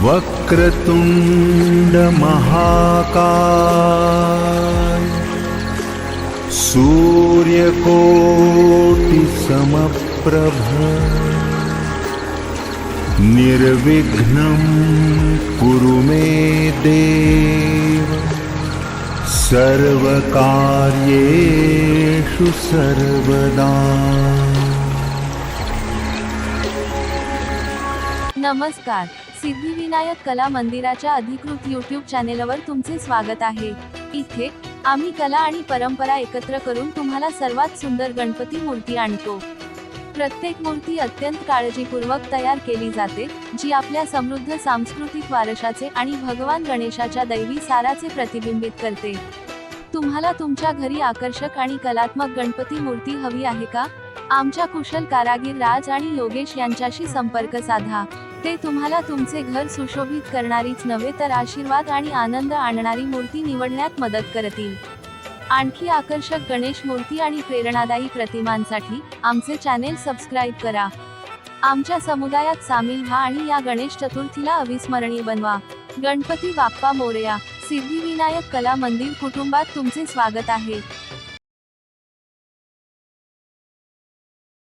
वक्रतुंड महाकाय सूर्यकोटि समप्रभ निर्विघ्नं कुरु मे देव सर्वकार्येषु सर्वदा। नमस्कार, सिद्धिविनायक कला मंदिराच्या अधिकृत YouTube चॅनेलवर तुमचे स्वागत आहे। इथे आम्ही कला आणि परंपरा एकत्र करून तुम्हाला सर्वात सुंदर गणपती मूर्ती आणतो। प्रत्येक मूर्ती अत्यंत काळजीपूर्वक तयार केली जाते, जी आपल्या समृद्ध सांस्कृतिक वारशाचे आणि भगवान गणेशाच्या दैवी साराचे प्रतिबिंबित करते। तुम्हाला तुमच्या घरी आकर्षक आणि कलात्मक गणपती मूर्ती हवी आहे का? आमच्या कुशल कारागीर राज आणि योगेश यांच्याशी संपर्क साधा। ते तुम्हाला तुमचे घर सुशोभित करणारीच नव्हे तर आशीर्वाद आणि आनंद आणणारी मूर्ती निवडण्यात मदत करतील। आणखी आकर्षक गणेश मूर्ती आणि प्रेरणादायी प्रतिमांसाठी आमचे चॅनेल सबस्क्राईब करा। आमच्या समुदायात सामील व्हा आणि या गणेश चतुर्थीला अविस्मरणीय बनवा। गणपती बाप्पा मोरया। सिद्धिविनायक कला मंदिर कुटुंबात तुमचे स्वागत आहे।